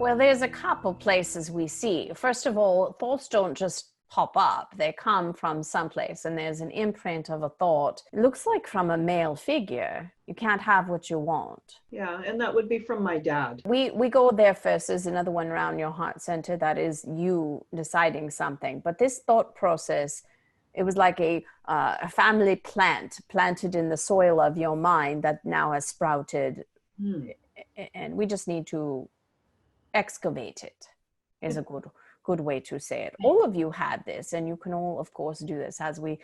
Well, there's a couple places we see. First of all, thoughts don't just pop up. They come from someplace, and there's an imprint of a thought. It looks like from a male figure. You can't have what you want. Yeah, and that would be from my dad. We go there first. There's another one around your heart center that is you deciding something. But this thought process, it was like a family plant planted in the soil of your mind that now has sprouted. And we just need to excavate it, is a good way to say it. All of you had this, and you can all, of course, do this. As we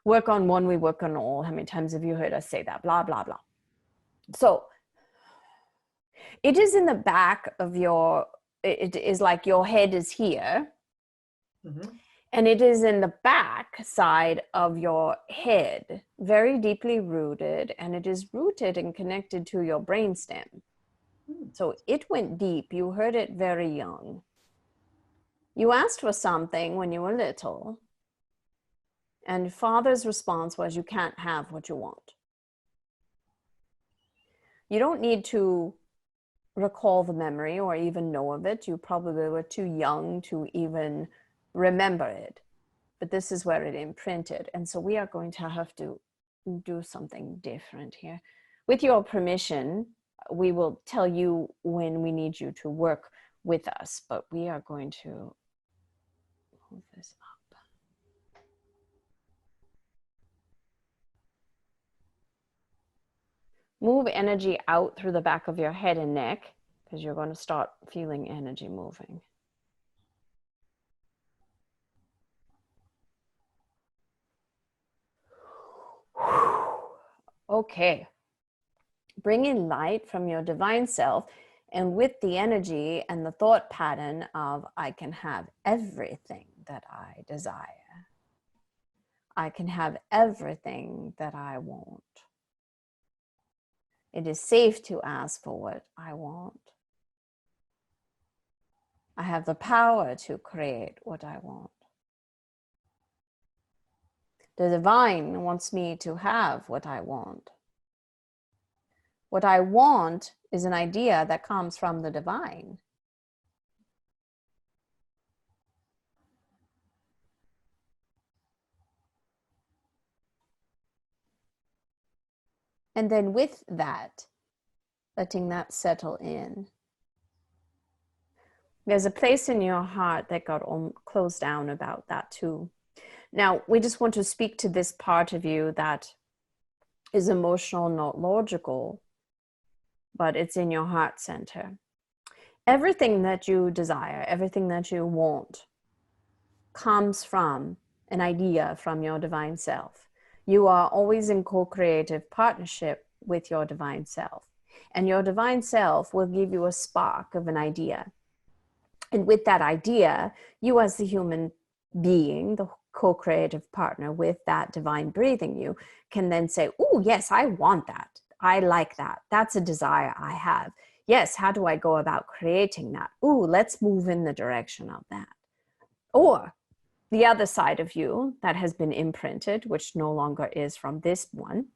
work on one, we work on all. How many times have you heard us say that? Blah, blah, blah. So it is in the back of your, it is like your head is here. And it is in the back side of your head, very deeply rooted, and it is rooted and connected to your brainstem. So it went deep. You heard it very young. You asked for something when you were little, and father's response was, you can't have what you want. You don't need to recall the memory or even know of it. You probably were too young to even remember it. But this is where it imprinted. And so we are going to have to do something different here. With your permission, we will tell you when we need you to work with us, but we are going to move this up. Move energy out through the back of your head and neck, because you're going to start feeling energy moving. Okay. Bring in light from your divine self, and with the energy and the thought pattern of, I can have everything that I desire. I can have everything that I want. It is safe to ask for what I want. I have the power to create what I want. The divine wants me to have what I want. What I want is an idea that comes from the divine. And then with that, letting that settle in. There's a place in your heart that got closed down about that too. Now, we just want to speak to this part of you that is emotional, not logical, but it's in your heart center. Everything that you desire, everything that you want, comes from an idea from your divine self. You are always in co-creative partnership with your divine self. And your divine self will give you a spark of an idea. And with that idea, you as the human being, the co-creative partner with that divine breathing you, can then say, oh, yes, I want that. I like that. That's a desire I have. Yes, how do I go about creating that? Ooh, let's move in the direction of that. Or the other side of you that has been imprinted, which no longer is from this one,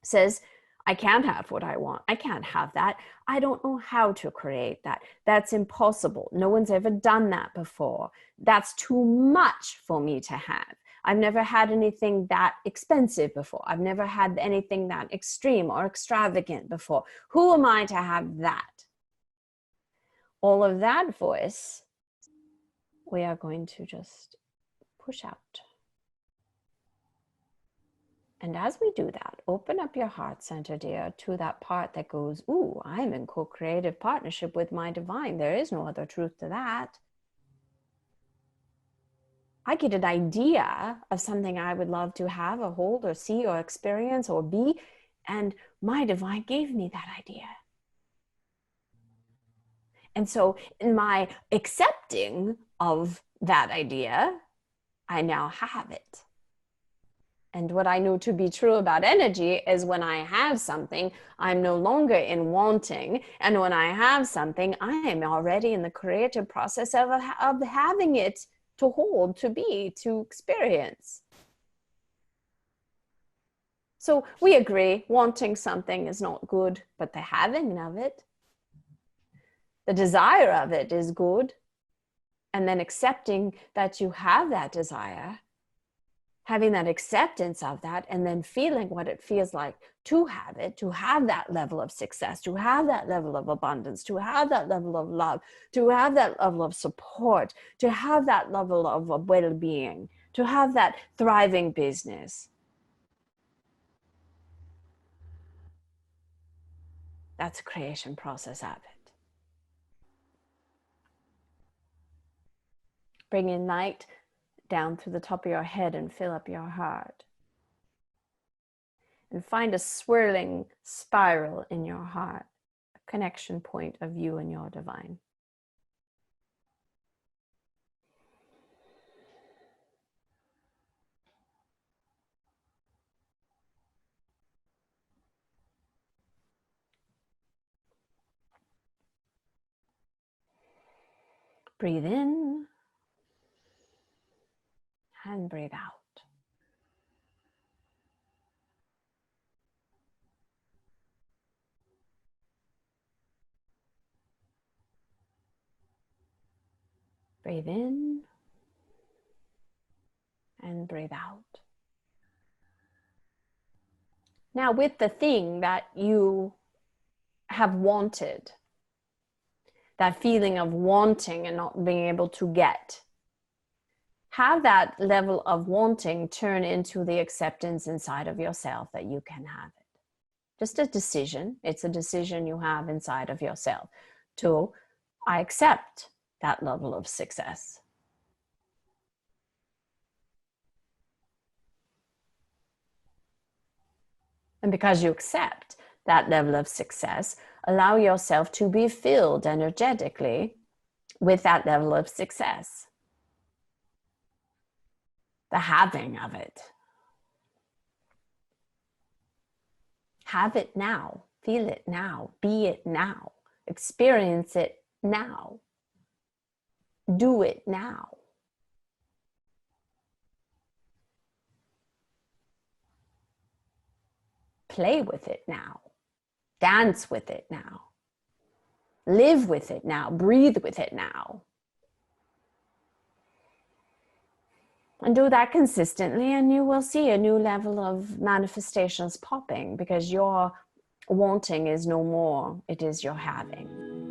says, I can't have what I want. I can't have that. I don't know how to create that. That's impossible. No one's ever done that before. That's too much for me to have. I've never had anything that expensive before. I've never had anything that extreme or extravagant before. Who am I to have that? All of that voice, we are going to just push out. And as we do that, open up your heart center, dear, to that part that goes, ooh, I'm in co-creative partnership with my divine. There is no other truth to that. I get an idea of something I would love to have or hold or see or experience or be, and my divine gave me that idea. And so in my accepting of that idea, I now have it. And what I know to be true about energy is when I have something, I'm no longer in wanting. And when I have something, I am already in the creative process of having it to hold, to be, to experience. So we agree, wanting something is not good, but the having of it. The desire of it is good. And then accepting that you have that desire, having that acceptance of that, and then feeling what it feels like to have it, to have that level of success, to have that level of abundance, to have that level of love, to have that level of support, to have that level of well-being, to have that thriving business. That's a creation process of it. Bring in light down through the top of your head and fill up your heart. And find a swirling spiral in your heart, a connection point of you and your divine. Breathe in and breathe out. Breathe in and breathe out. Now, with the thing that you have wanted, that feeling of wanting and not being able to get, have that level of wanting turn into the acceptance inside of yourself that you can have it. Just a decision. It's a decision you have inside of yourself to, I accept that level of success. And because you accept that level of success, allow yourself to be filled energetically with that level of success. The having of it. Have it now. Feel it now. Be it now. Experience it now. Do it now. Play with it now. Dance with it now. Live with it now. Breathe with it now. And do that consistently, and you will see a new level of manifestations popping, because your wanting is no more, it is your having.